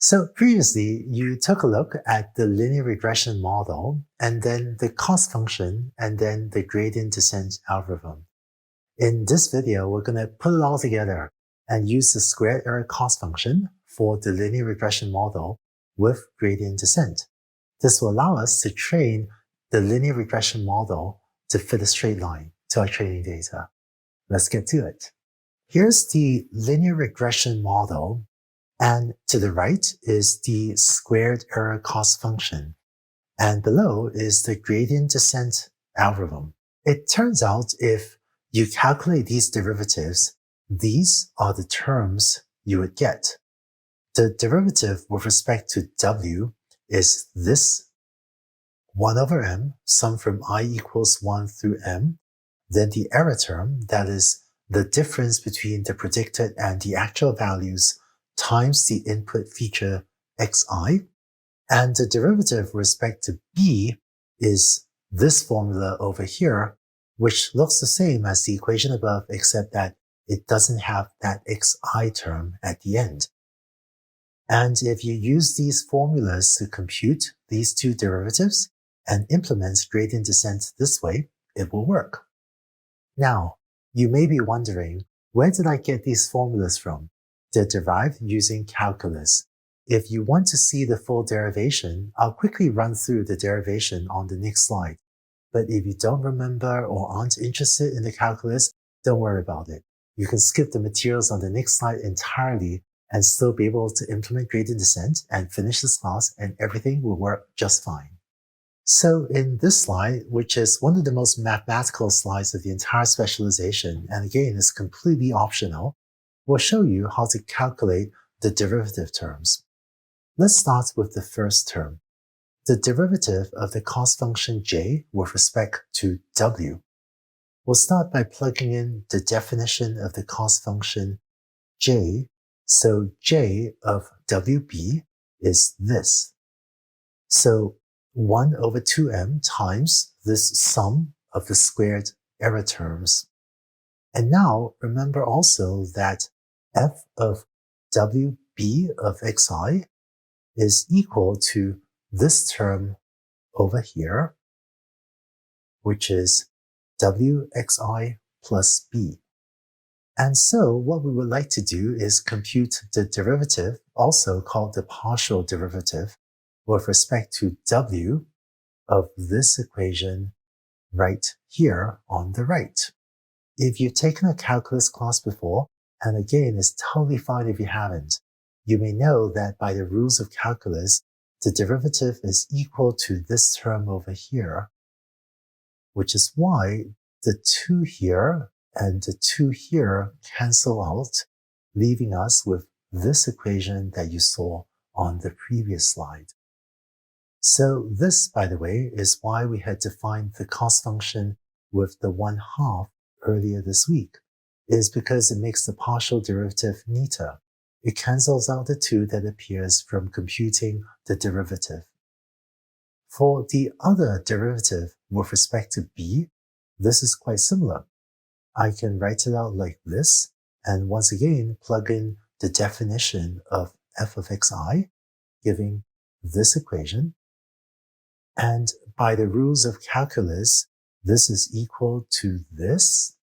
So previously, you took a look at the linear regression model, and then the cost function, and then the gradient descent algorithm. In this video, we're going to put it all together and use the squared error cost function for the linear regression model with gradient descent. This will allow us to train the linear regression model to fit a straight line to our training data. Let's get to it. Here's the linear regression model, and to the right is the squared error cost function, and below is the gradient descent algorithm. It turns out if you calculate these derivatives, these are the terms you would get. The derivative with respect to w is this 1 over m, sum from I equals 1 through m. Then the error term, that is the difference between the predicted and the actual values times the input feature xi. And the derivative with respect to b is this formula over here, which looks the same as the equation above, except that it doesn't have that xi term at the end. And if you use these formulas to compute these two derivatives and implement gradient descent this way, it will work. Now, you may be wondering, where did I get these formulas from? They're derived using calculus. If you want to see the full derivation, I'll quickly run through the derivation on the next slide. But if you don't remember or aren't interested in the calculus, don't worry about it. You can skip the materials on the next slide entirely and still be able to implement gradient descent and finish this class, and everything will work just fine. So in this slide, which is one of the most mathematical slides of the entire specialization, and again is completely optional, we'll show you how to calculate the derivative terms. Let's start with the first term, the derivative of the cost function j with respect to w. We'll start by plugging in the definition of the cost function j. So j of wb is this. So 1 over 2m times this sum of the squared error terms. And now remember also that f of wb of xi is equal to this term over here, which is wxi plus b. And so what we would like to do is compute the derivative, also called the partial derivative, with respect to w of this equation right here on the right. If you've taken a calculus class before, and again, it's totally fine if you haven't, you may know that by the rules of calculus, the derivative is equal to this term over here, which is why the 2 here and the 2 here cancel out, leaving us with this equation that you saw on the previous slide. So this, by the way, is why we had defined the cost function with the 1/2 earlier this week, is because it makes the partial derivative neater. It cancels out the 2 that appears from computing the derivative. For the other derivative with respect to b, this is quite similar. I can write it out like this, and once again plug in the definition of f of xi, giving this equation. And by the rules of calculus, this is equal to this,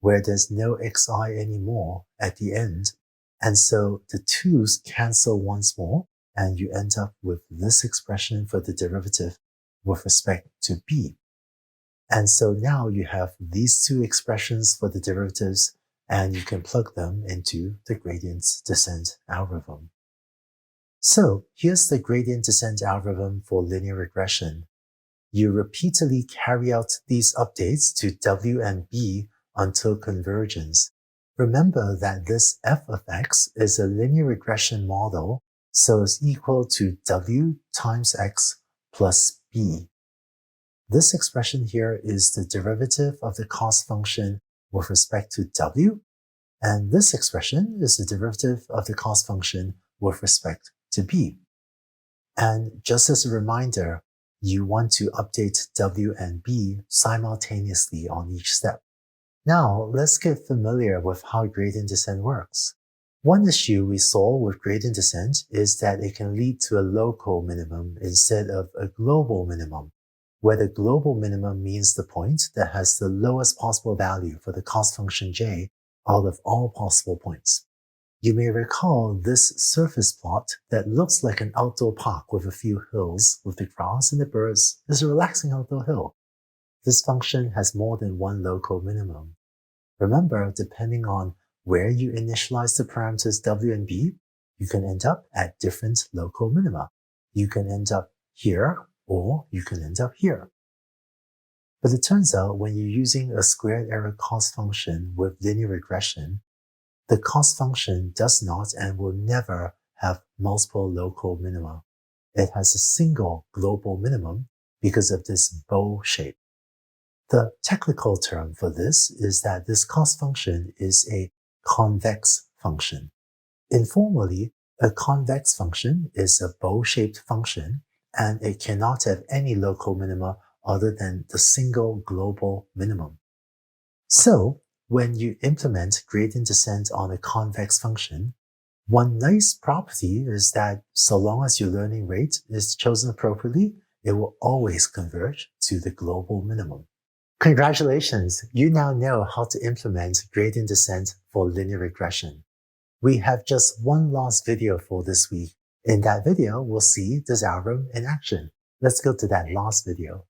where there's no xi anymore at the end. And so the 2's cancel once more, and you end up with this expression for the derivative with respect to b. And so now you have these 2 expressions for the derivatives, and you can plug them into the gradient descent algorithm. So here's the gradient descent algorithm for linear regression. You repeatedly carry out these updates to w and b until convergence. Remember that this f of x is a linear regression model, so it's equal to w times x plus b. This expression here is the derivative of the cost function with respect to w, and this expression is the derivative of the cost function with respect to b. And just as a reminder, you want to update w and b simultaneously on each step. Now, let's get familiar with how gradient descent works. One issue we saw with gradient descent is that it can lead to a local minimum instead of a global minimum, where the global minimum means the point that has the lowest possible value for the cost function j out of all possible points. You may recall this surface plot that looks like an outdoor park with a few hills with the grass and the birds is a relaxing outdoor hill. This function has more than one local minimum. Remember, depending on where you initialize the parameters w and b, you can end up at different local minima. You can end up here, or you can end up here. But it turns out when you're using a squared error cost function with linear regression, the cost function does not and will never have multiple local minima. It has a single global minimum because of this bow shape. The technical term for this is that this cost function is a convex function. Informally, a convex function is a bow-shaped function, and it cannot have any local minima other than the single global minimum. So, when you implement gradient descent on a convex function, one nice property is that so long as your learning rate is chosen appropriately, it will always converge to the global minimum. Congratulations! You now know how to implement gradient descent for linear regression. We have just one last video for this week. In that video, we'll see this algorithm in action. Let's go to that last video.